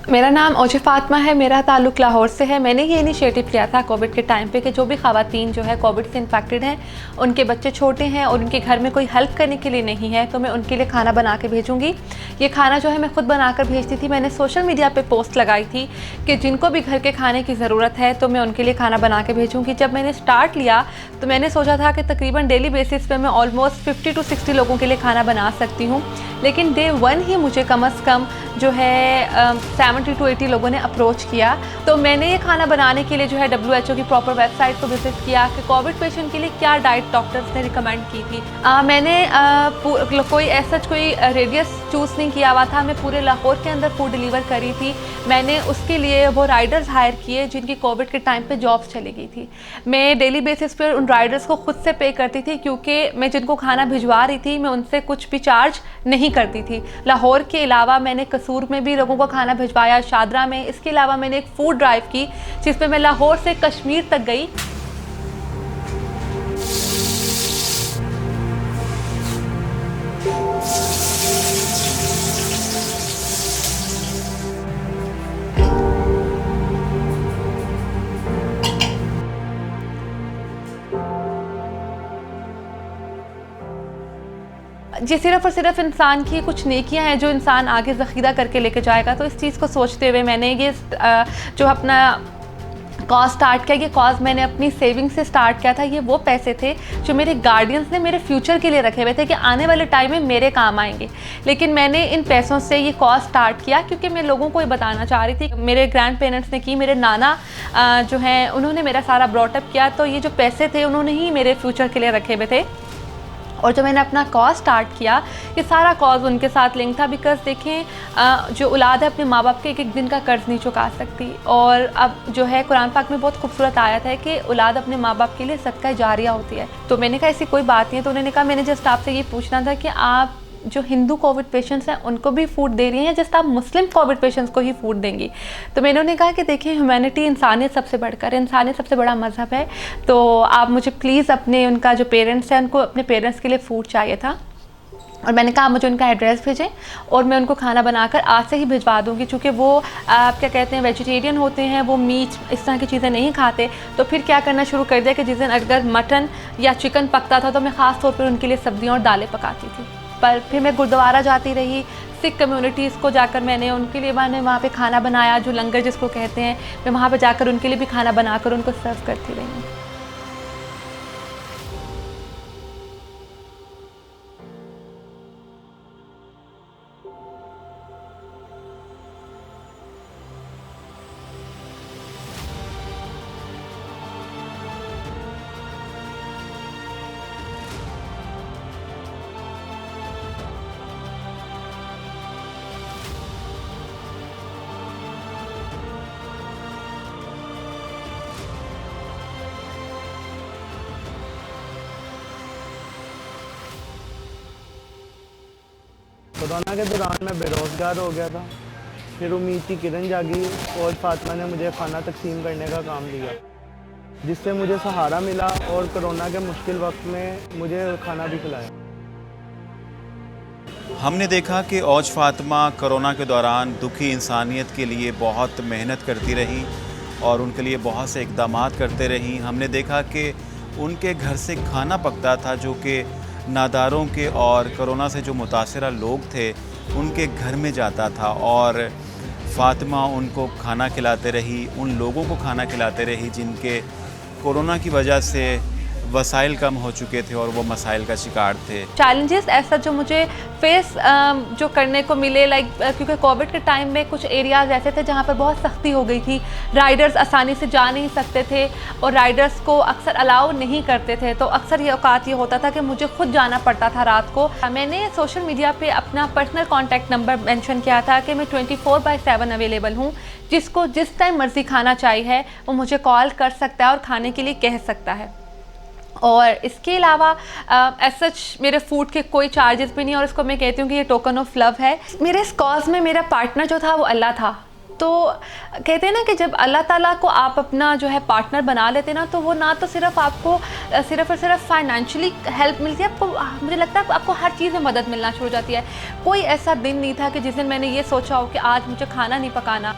मेरा नाम ओजे फातिमा है। मेरा ताल्लुक़ लाहौर से है। मैंने ये इनिशिएटिव लिया था कोविड के टाइम पे कि जो भी ख़वातीन जो है कोविड से इन्फेक्टेड हैं, उनके बच्चे छोटे हैं और उनके घर में कोई हेल्प करने के लिए नहीं है, तो मैं उनके लिए खाना बना के भेजूँगी। ये खाना जो है मैं ख़ुद बना कर भेजती थी। मैंने सोशल मीडिया पर पोस्ट लगाई थी कि जिनको भी घर के खाने की ज़रूरत है तो मैं उनके लिए खाना बना के भेजूँगी। जब मैंने स्टार्ट लिया तो मैंने सोचा था कि तकरीबन डेली बेसिस पे मैं ऑलमोस्ट 50 to 60 लोगों के लिए खाना बना सकती हूँ, लेकिन डे 1 ही मुझे कम से कम जो है 70 to 80 लोगों ने अप्रोच किया। तो मैंने ये खाना बनाने के लिए जो है WHO की प्रॉपर वेबसाइट को विजिट किया कि कोविड पेशेंट के लिए क्या डाइट डॉक्टर्स ने रिकमेंड की थी। मैंने कोई ऐसा कोई रेडियस चूज़ नहीं किया हुआ था। मैं पूरे लाहौर के अंदर फूड डिलीवर करी थी। मैंने उसके लिए वो राइडर्स हायर किए जिनकी कोविड के टाइम पे जॉब्स चली गई थी। मैं डेली बेसिस पर उन राइडर्स को खुद से पे करती थी, क्योंकि मैं जिनको खाना भिजवा रही थी मैं उनसे कुछ भी चार्ज नहीं करती थी। लाहौर के अलावा मैंने कसूर में भी लोगों को खाना भिजवाया, शादरा में। इसके अलावा मैंने एक फूड ड्राइव की जिसमें मैं लाहौर से कश्मीर तक गई। जी, सिर्फ़ और सिर्फ इंसान की कुछ नेकियां हैं जो इंसान आगे ज़ख़ीरा करके लेके जाएगा। तो इस चीज़ को सोचते हुए मैंने ये जो अपना कॉज स्टार्ट किया, ये कॉज मैंने अपनी सेविंग से स्टार्ट किया था। ये वो पैसे थे जो मेरे गार्डियंस ने मेरे फ्यूचर के लिए रखे हुए थे कि आने वाले टाइम में मेरे काम आएंगे। लेकिन मैंने इन पैसों से ये कॉज स्टार्ट किया क्योंकि मैं लोगों को ये बताना चाह रही थी। मेरे ग्रैंड पेरेंट्स ने की, मेरे नाना जो हैं उन्होंने मेरा सारा ब्रॉटअप किया, तो ये जो पैसे थे उन्होंने ही मेरे फ्यूचर के लिए रखे हुए थे। और जब मैंने अपना कॉज स्टार्ट किया, ये सारा कॉज उनके साथ लिंक था। बिकॉज़ देखें, जो औलाद है अपने माँ बाप के एक एक दिन का कर्ज नहीं चुका सकती। और अब जो है कुरान पाक में बहुत खूबसूरत आयत है कि औलाद अपने माँ बाप के लिए सदका जारिया होती है। तो मैंने कहा ऐसी कोई बात नहीं है। तो उन्होंने कहा मैंने जस्ट आपसे ये पूछना था कि आप जो हिंदू कोविड पेशेंट्स हैं उनको भी फूड दे रही हैं, जस्ट आप मुस्लिम कोविड पेशेंट्स को ही फूड देंगी। तो मैंने उन्हें कहा कि देखिए, ह्यूमैनिटी, इंसानियत सबसे बढ़कर, इंसानियत सबसे बड़ा मज़हब है। तो आप मुझे प्लीज़ अपने, उनका जो पेरेंट्स हैं उनको अपने पेरेंट्स के लिए फ़ूड चाहिए था। और मैंने कहा मुझे उनका एड्रेस भेजें और मैं उनको खाना बनाकर आज से ही भिजवा दूँगी। चूँकि वो आप क्या कहते हैं, वेजिटेरियन होते हैं, वो मीट इस तरह की चीज़ें नहीं खाते। तो फिर क्या करना शुरू कर दिया कि जिस दिन अगर मटन या चिकन पकता था तो मैं ख़ास तौर पर उनके लिए सब्जियाँ और दालें पकाती थी। पर फिर मैं गुरुद्वारा जाती रही, सिख कम्युनिटीज़ को जाकर मैंने उनके लिए वहाँ पे खाना बनाया, जो लंगर जिसको कहते हैं। मैं वहाँ पे जाकर उनके लिए भी खाना बनाकर उनको सर्व करती रही। कोरोना के दौरान मैं बेरोज़गार हो गया था। फिर उम्मीद की किरण जागी और फातिमा ने मुझे खाना तकसीम करने का काम दिया, जिससे मुझे सहारा मिला और कोरोना के मुश्किल वक्त में मुझे खाना भी खिलाया। हमने देखा कि औज फातिमा कोरोना के दौरान दुखी इंसानियत के लिए बहुत मेहनत करती रही और उनके लिए बहुत से इक़दामात करते रही। हमने देखा कि उनके घर से खाना पकता था जो कि नादारों के और कोरोना से जो मुतासरा लोग थे उनके घर में जाता था, और फातिमा उनको खाना खिलाते रही, उन लोगों को खाना खिलाते रही जिनके कोरोना की वजह से वसाइल कम हो चुके थे और वो मसाइल का शिकार थे। चैलेंजेस ऐसा जो मुझे फेस जो करने को मिले, लाइक क्योंकि कोविड के टाइम में कुछ एरियाज़ ऐसे थे जहाँ पर बहुत सख्ती हो गई थी। राइडर्स आसानी से जा नहीं सकते थे और राइडर्स को अक्सर अलाउ नहीं करते थे। तो अक्सर ये औकात ये होता था कि मुझे खुद जाना पड़ता था रात को। मैंने सोशल मीडिया पे अपना पर्सनल कॉन्टैक्ट नंबर मेंशन किया था कि मैं 24/7 अवेलेबल हूँ। जिसको जिस टाइम मर्ज़ी खाना चाहिए वो मुझे कॉल कर सकता है और खाने के लिए कह सकता है। और इसके अलावा एज सच मेरे फूड के कोई चार्जेस भी नहीं, और इसको मैं कहती हूँ कि ये टोकन ऑफ लव है। मेरे इस कॉज में मेरा पार्टनर जो था वो अल्लाह था। तो कहते हैं ना कि जब अल्लाह ताला को आप अपना जो है पार्टनर बना लेते हैं ना, तो वो ना तो सिर्फ आपको सिर्फ और सिर्फ फाइनेंशियली हेल्प मिलती है, आपको मुझे लगता है आपको हर चीज़ में मदद मिलना शुरू हो जाती है। कोई ऐसा दिन नहीं था कि जिस दिन मैंने ये सोचा हो कि आज मुझे खाना नहीं पकाना।